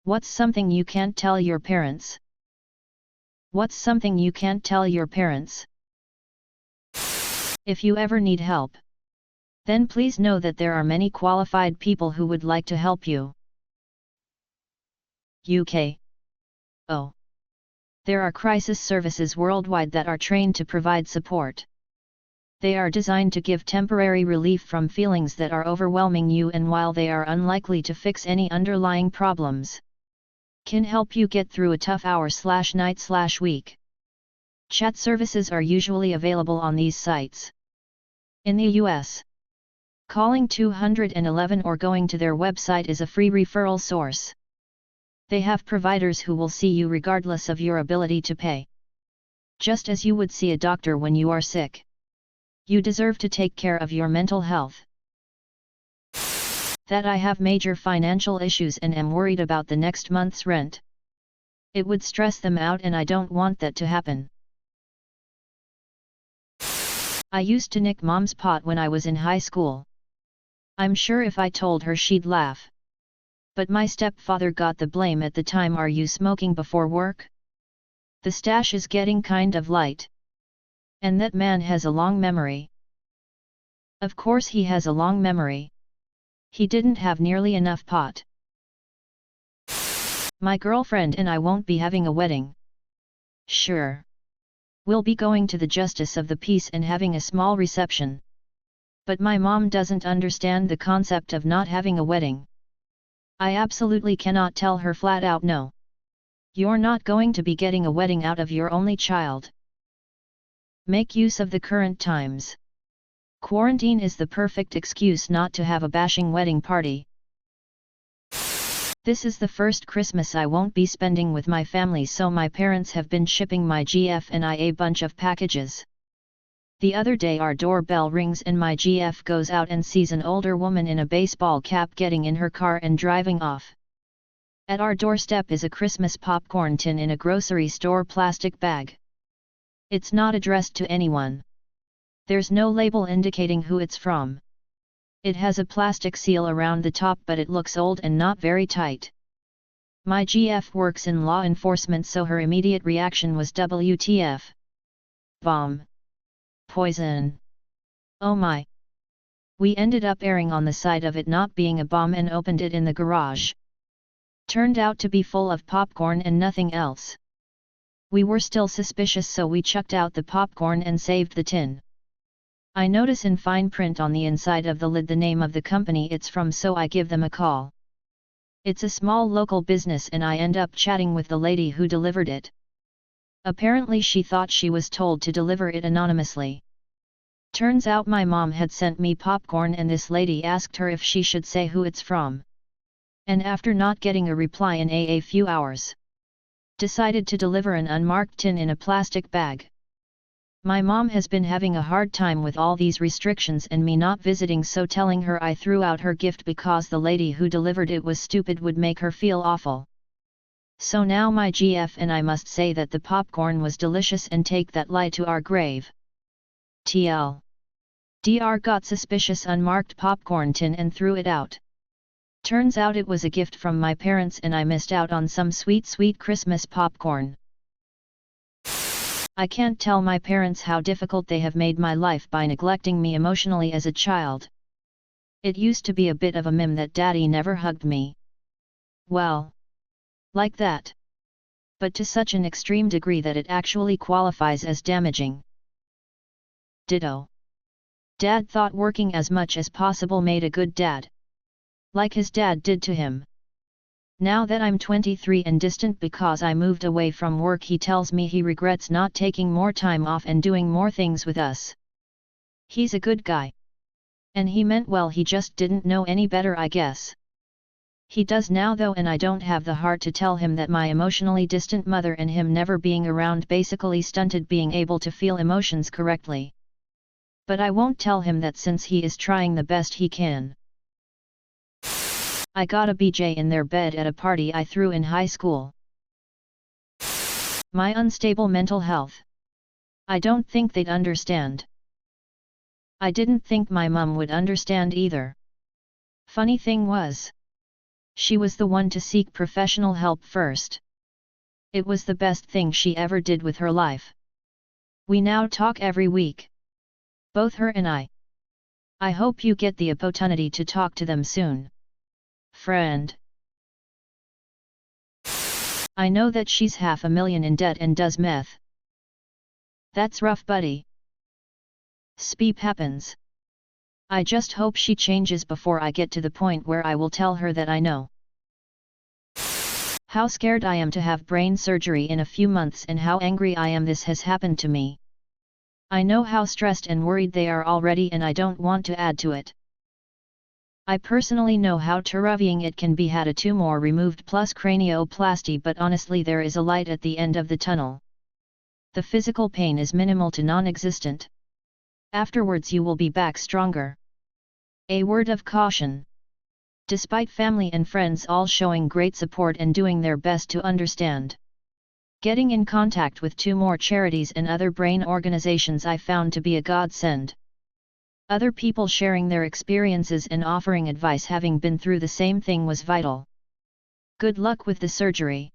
What's something you can't tell your parents? What's something you can't tell your parents? If you ever need help, then please know that there are many qualified people who would like to help you. UK. Oh. There are crisis services worldwide that are trained to provide support. They are designed to give temporary relief from feelings that are overwhelming you, and while they are unlikely to fix any underlying problems, can help you get through a tough hour/night/week. Chat services are usually available on these sites. In the US, calling 211 or going to their website is a free referral source. They have providers who will see you regardless of your ability to pay. Just as you would see a doctor when you are sick, you deserve to take care of your mental health. That I have major financial issues and am worried about the next month's rent. It would stress them out, and I don't want that to happen. I used to nick Mom's pot when I was in high school. I'm sure if I told her she'd laugh. But my stepfather got the blame at the time. Are you smoking before work? The stash is getting kind of light. And that man has a long memory. Of course he has a long memory. He didn't have nearly enough pot. My girlfriend and I won't be having a wedding. Sure. We'll be going to the Justice of the Peace and having a small reception. But my mom doesn't understand the concept of not having a wedding. I absolutely cannot tell her flat out no. You're not going to be getting a wedding out of your only child. Make use of the current times. Quarantine is the perfect excuse not to have a bashing wedding party. This is the first Christmas I won't be spending with my family, so my parents have been shipping my GF and I a bunch of packages. The other day our doorbell rings and my GF goes out and sees an older woman in a baseball cap getting in her car and driving off. At our doorstep is a Christmas popcorn tin in a grocery store plastic bag. It's not addressed to anyone. There's no label indicating who it's from. It has a plastic seal around the top, but it looks old and not very tight. My GF works in law enforcement, so her immediate reaction was WTF. Bomb. Poison. Oh my. We ended up erring on the side of it not being a bomb and opened it in the garage. Turned out to be full of popcorn and nothing else. We were still suspicious, so we chucked out the popcorn and saved the tin. I notice in fine print on the inside of the lid the name of the company it's from, so I give them a call. It's a small local business and I end up chatting with the lady who delivered it. Apparently she thought she was told to deliver it anonymously. Turns out my mom had sent me popcorn and this lady asked her if she should say who it's from. And after not getting a reply in a few hours, decided to deliver an unmarked tin in a plastic bag. My mom has been having a hard time with all these restrictions and me not visiting, so telling her I threw out her gift because the lady who delivered it was stupid would make her feel awful. So now my GF and I must say that the popcorn was delicious and take that lie to our grave. TL. Dr. got suspicious unmarked popcorn tin and threw it out. Turns out it was a gift from my parents and I missed out on some sweet Christmas popcorn. I can't tell my parents how difficult they have made my life by neglecting me emotionally as a child. It used to be a bit of a meme that Daddy never hugged me. Well, like that. But to such an extreme degree that it actually qualifies as damaging. Ditto. Dad thought working as much as possible made a good dad. Like his dad did to him. Now that I'm 23 and distant because I moved away from work, he tells me he regrets not taking more time off and doing more things with us. He's a good guy. And he meant well, he just didn't know any better, I guess. He does now though, and I don't have the heart to tell him that my emotionally distant mother and him never being around basically stunted being able to feel emotions correctly. But I won't tell him that since he is trying the best he can. I got a BJ in their bed at a party I threw in high school. My unstable mental health. I don't think they'd understand. I didn't think my mum would understand either. Funny thing was, She was the one to seek professional help first. It was the best thing she ever did with her life. We now talk every week. Both her and I. I hope you get the opportunity to talk to them soon. Friend. I know that she's $500,000 in debt and does meth. That's rough, buddy. Speep happens. I just hope she changes before I get to the point where I will tell her that I know. How scared I am to have brain surgery in a few months and how angry I am this has happened to me. I know how stressed and worried they are already and I don't want to add to it. I personally know how terrifying it can be had a tumor removed plus cranioplasty, but honestly there is a light at the end of the tunnel. The physical pain is minimal to non-existent. Afterwards you will be back stronger. A word of caution. Despite family and friends all showing great support and doing their best to understand, getting in contact with 2 more charities and other brain organizations I found to be a godsend. Other people sharing their experiences and offering advice having been through the same thing was vital. Good luck with the surgery.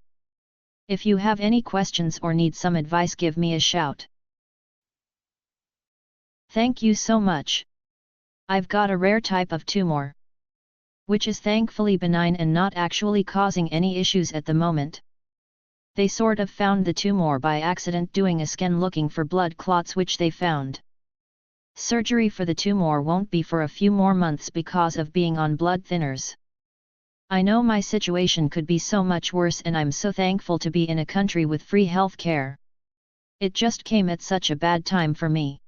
If you have any questions or need some advice, give me a shout. Thank you so much. I've got a rare type of tumor, which is thankfully benign and not actually causing any issues at the moment. They sort of found the tumor by accident doing a scan looking for blood clots, which they found. Surgery for the tumor won't be for a few more months because of being on blood thinners. I know my situation could be so much worse and I'm so thankful to be in a country with free health care. It just came at such a bad time for me.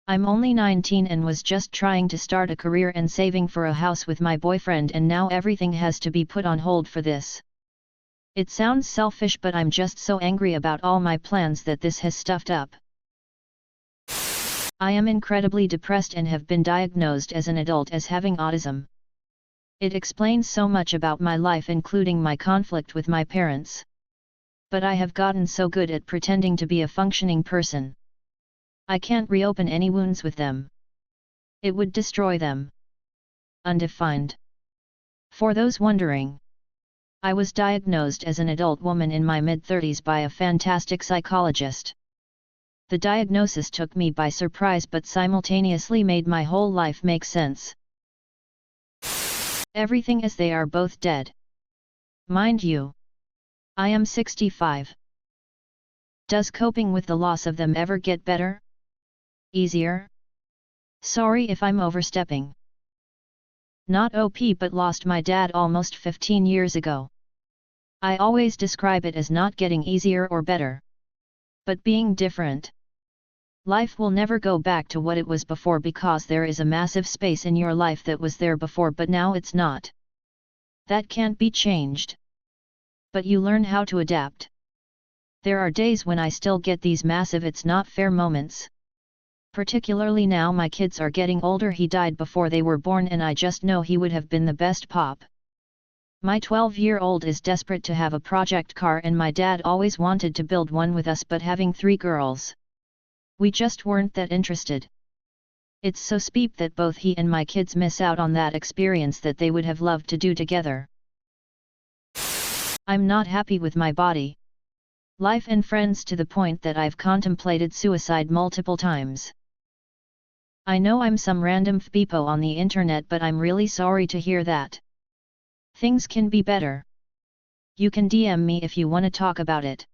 I'm only 19 and was just trying to start a career and saving for a house with my boyfriend, and now everything has to be put on hold for this. It sounds selfish, but I'm just so angry about all my plans that this has stuffed up. I am incredibly depressed and have been diagnosed as an adult as having autism. It explains so much about my life, including my conflict with my parents. But I have gotten so good at pretending to be a functioning person. I can't reopen any wounds with them. It would destroy them. Undefined. For those wondering, I was diagnosed as an adult woman in my mid-30s by a fantastic psychologist. The diagnosis took me by surprise but simultaneously made my whole life make sense. Everything as they are both dead. Mind you, I am 65. Does coping with the loss of them ever get better? Easier? Sorry if I'm overstepping. Not OP, but lost my dad almost 15 years ago. I always describe it as not getting easier or better, but being different. Life will never go back to what it was before because there is a massive space in your life that was there before but now it's not. That can't be changed. But you learn how to adapt. There are days when I still get these massive "it's not fair" moments. Particularly now my kids are getting older. He died before they were born and I just know he would have been the best pop. My 12-year-old is desperate to have a project car and my dad always wanted to build one with us, but having 3 girls, we just weren't that interested. It's so steep that both he and my kids miss out on that experience that they would have loved to do together. I'm not happy with my body, life and friends to the point that I've contemplated suicide multiple times. I know I'm some random fbeepo on the internet, but I'm really sorry to hear that. Things can be better. You can DM me if you want to talk about it.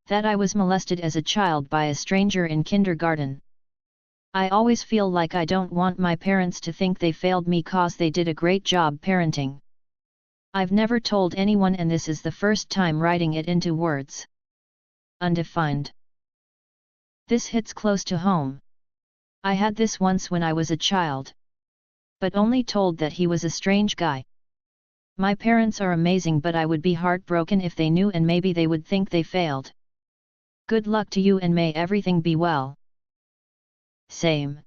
That I was molested as a child by a stranger in kindergarten. I always feel like I don't want my parents to think they failed me cause they did a great job parenting. I've never told anyone and this is the first time writing it into words. Undefined. This hits close to home. I had this once when I was a child, but only told that he was a strange guy. My parents are amazing, but I would be heartbroken if they knew and maybe they would think they failed. Good luck to you and may everything be well. Same.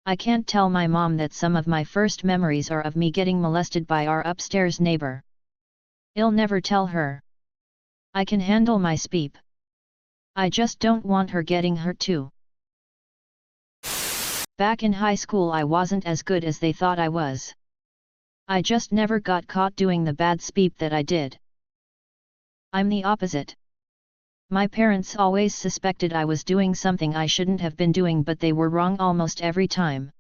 I can't tell my mom that some of my first memories are of me getting molested by our upstairs neighbor. I'll never tell her. I can handle my speep. I just don't want her getting hurt too. Back in high school I wasn't as good as they thought I was. I just never got caught doing the bad speep that I did. I'm the opposite. My parents always suspected I was doing something I shouldn't have been doing, but they were wrong almost every time.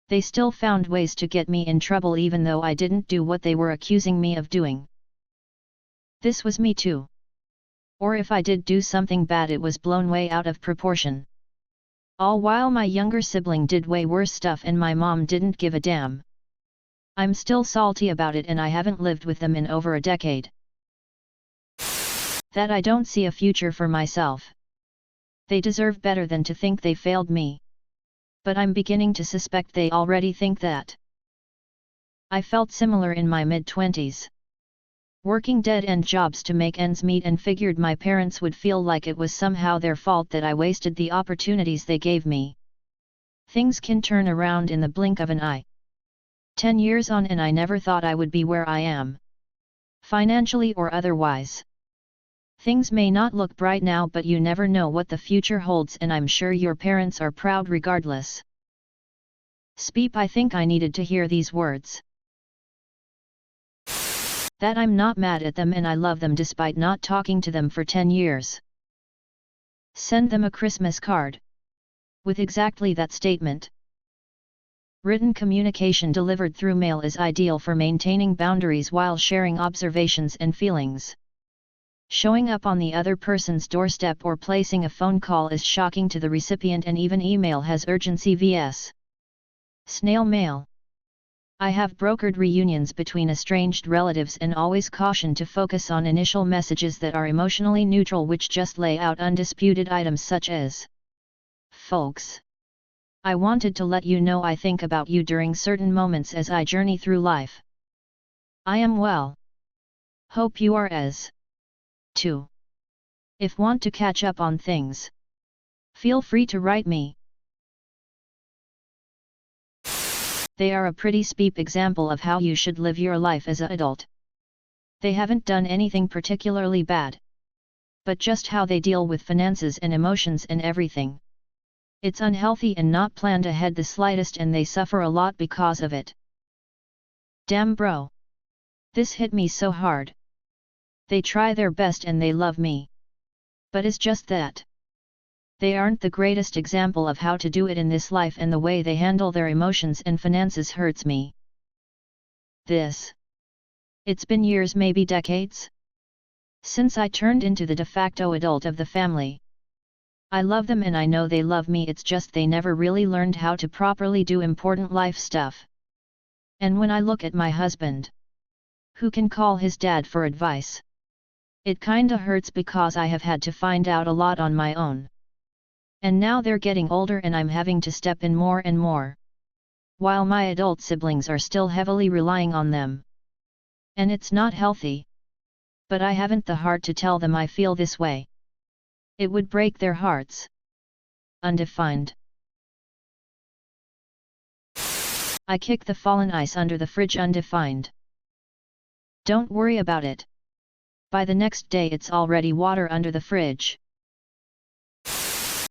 They still found ways to get me in trouble even though I didn't do what they were accusing me of doing. This was me too. Or if I did do something bad, it was blown way out of proportion. All while my younger sibling did way worse stuff and my mom didn't give a damn. I'm still salty about it and I haven't lived with them in over a decade. That I don't see a future for myself. They deserve better than to think they failed me. But I'm beginning to suspect they already think that. I felt similar in my mid-20s. Working dead-end jobs to make ends meet and figured my parents would feel like it was somehow their fault that I wasted the opportunities they gave me. Things can turn around in the blink of an eye. 10 years on and I never thought I would be where I am. Financially or otherwise. Things may not look bright now, but you never know what the future holds, and I'm sure your parents are proud regardless. Speep, I think I needed to hear these words. That I'm not mad at them and I love them despite not talking to them for 10 years. Send them a Christmas card. With exactly that statement. Written communication delivered through mail is ideal for maintaining boundaries while sharing observations and feelings. Showing up on the other person's doorstep or placing a phone call is shocking to the recipient, and even email has urgency vs. snail mail. I have brokered reunions between estranged relatives and always caution to focus on initial messages that are emotionally neutral, which just lay out undisputed items such as, "Folks, I wanted to let you know I think about you during certain moments as I journey through life. I am well. Hope you are as." 2. If want to catch up on things, feel free to write me. They are a pretty speep example of how you should live your life as an adult. They haven't done anything particularly bad. But just how they deal with finances and emotions and everything. It's unhealthy and not planned ahead the slightest, and they suffer a lot because of it. Damn bro. This hit me so hard. They try their best and they love me. But it's just that they aren't the greatest example of how to do it in this life, and the way they handle their emotions and finances hurts me. It's been years, maybe decades, since I turned into the de facto adult of the family. I love them and I know they love me, it's just they never really learned how to properly do important life stuff. And when I look at my husband, who can call his dad for advice, it kinda hurts because I have had to find out a lot on my own. And now they're getting older and I'm having to step in more and more. While my adult siblings are still heavily relying on them. And it's not healthy. But I haven't the heart to tell them I feel this way. It would break their hearts. Undefined. I kick the fallen ice under the fridge. Undefined. Don't worry about it. By the next day it's already water under the fridge.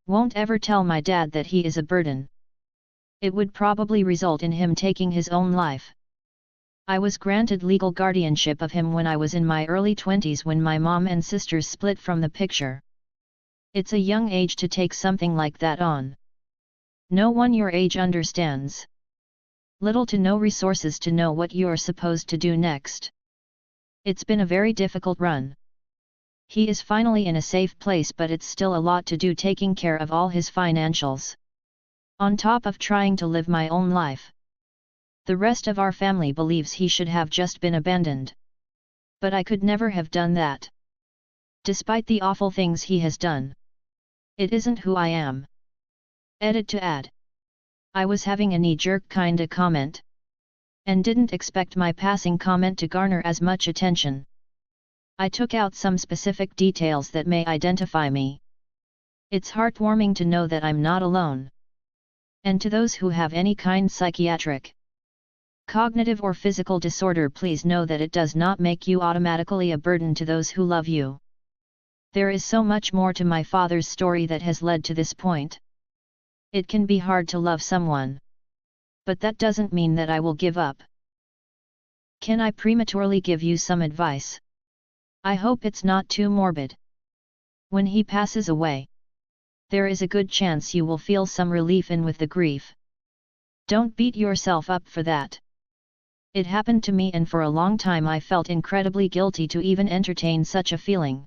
Won't ever tell my dad that he is a burden. It would probably result in him taking his own life. I was granted legal guardianship of him when I was in my early 20s, when my mom and sisters split from the picture. It's a young age to take something like that on. No one your age understands. Little to no resources to know what you're supposed to do next. It's been a very difficult run. He is finally in a safe place, but it's still a lot to do taking care of all his financials. On top of trying to live my own life. The rest of our family believes he should have just been abandoned. But I could never have done that. Despite the awful things he has done. It isn't who I am. Edit to add. I was having a knee-jerk kinda comment. And didn't expect my passing comment to garner as much attention. I took out some specific details that may identify me. It's heartwarming to know that I'm not alone. And to those who have any kind psychiatric, cognitive or physical disorder, please know that it does not make you automatically a burden to those who love you. There is so much more to my father's story that has led to this point. It can be hard to love someone. But that doesn't mean that I will give up. Can I prematurely give you some advice? I hope it's not too morbid. When he passes away, there is a good chance you will feel some relief in with the grief. Don't beat yourself up for that. It happened to me, and for a long time I felt incredibly guilty to even entertain such a feeling.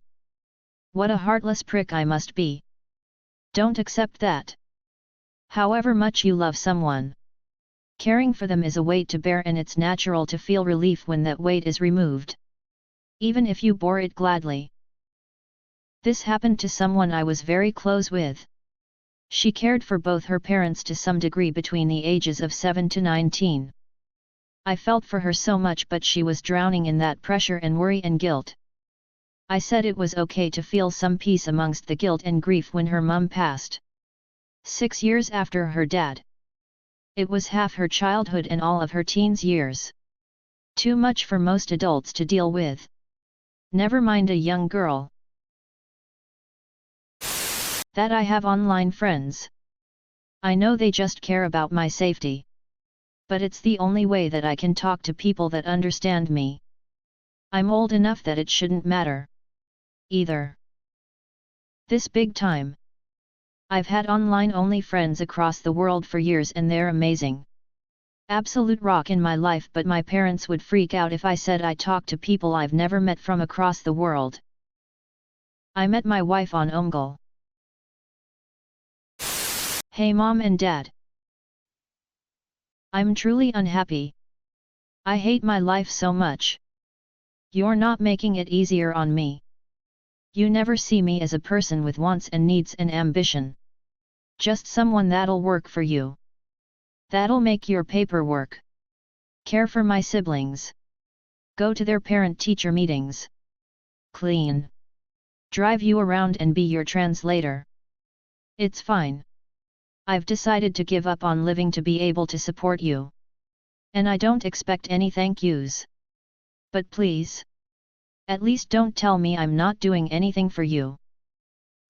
What a heartless prick I must be. Don't accept that. However much you love someone, caring for them is a weight to bear, and it's natural to feel relief when that weight is removed, even if you bore it gladly. This happened to someone I was very close with. She cared for both her parents to some degree between the ages of 7 to 19. I felt for her so much, but she was drowning in that pressure and worry and guilt. I said it was okay to feel some peace amongst the guilt and grief when her mum passed. 6 years after her dad. It was half her childhood and all of her teens years. Too much for most adults to deal with. Never mind a young girl. That I have online friends. I know they just care about my safety. But it's the only way that I can talk to people that understand me. I'm old enough that it shouldn't matter. Either. This big time. I've had online-only friends across the world for years, and they're amazing. Absolute rock in my life, but my parents would freak out if I said I talk to people I've never met from across the world. I met my wife on Omegle. Hey Mom and Dad. I'm truly unhappy. I hate my life so much. You're not making it easier on me. You never see me as a person with wants and needs and ambition. Just someone that'll work for you. That'll make your paperwork. Care for my siblings. Go to their parent-teacher meetings. Clean. Drive you around and be your translator. It's fine. I've decided to give up on living to be able to support you. And I don't expect any thank yous. But please, at least don't tell me I'm not doing anything for you.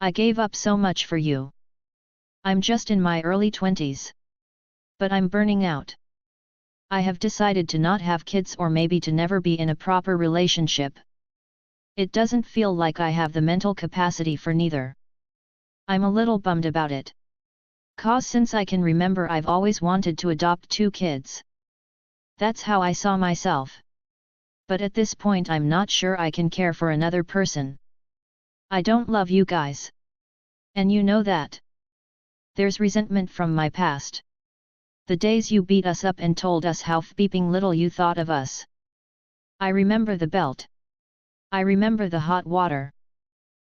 I gave up so much for you. I'm just in my early 20s. But I'm burning out. I have decided to not have kids, or maybe to never be in a proper relationship. It doesn't feel like I have the mental capacity for neither. I'm a little bummed about it. 'Cause since I can remember I've always wanted to adopt 2 kids. That's how I saw myself. But at this point I'm not sure I can care for another person. I don't love you guys. And you know that. There's resentment from my past. The days you beat us up and told us how beeping little you thought of us. I remember the belt. I remember the hot water.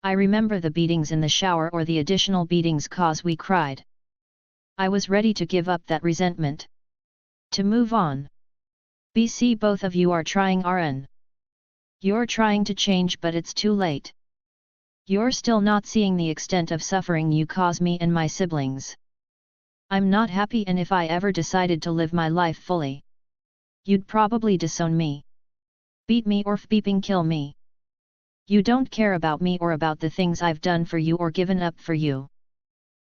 I remember the beatings in the shower, or the additional beatings 'cause we cried. I was ready to give up that resentment. To move on. BC, both of you are trying RN. You're trying to change, but it's too late. You're still not seeing the extent of suffering you cause me and my siblings. I'm not happy, and if I ever decided to live my life fully, you'd probably disown me. Beat me or beeping kill me. You don't care about me or about the things I've done for you or given up for you.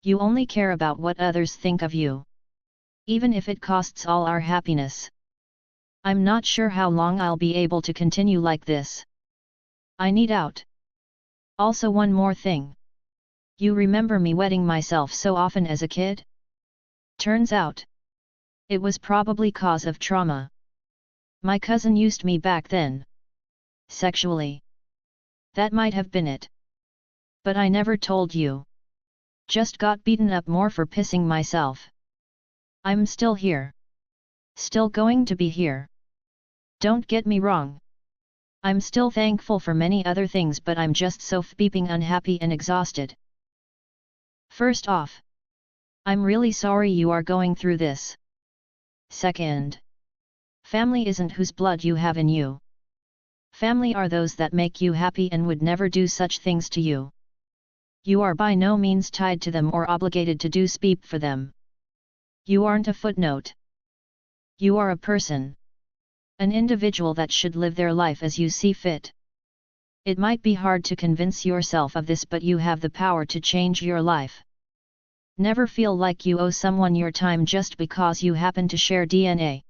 You only care about what others think of you. Even if it costs all our happiness. I'm not sure how long I'll be able to continue like this. I need out. Also, one more thing. You remember me wetting myself so often as a kid? Turns out, it was probably cause of trauma. My cousin used me back then. Sexually. That might have been it. But I never told you. Just got beaten up more for pissing myself. I'm still here. Still going to be here. Don't get me wrong. I'm still thankful for many other things, but I'm just so beeping unhappy and exhausted. First off, I'm really sorry you are going through this. Second, family isn't whose blood you have in you. Family are those that make you happy and would never do such things to you. You are by no means tied to them or obligated to do speep for them. You aren't a footnote. You are a person. An individual that should live their life as you see fit. It might be hard to convince yourself of this, but you have the power to change your life. Never feel like you owe someone your time just because you happen to share DNA.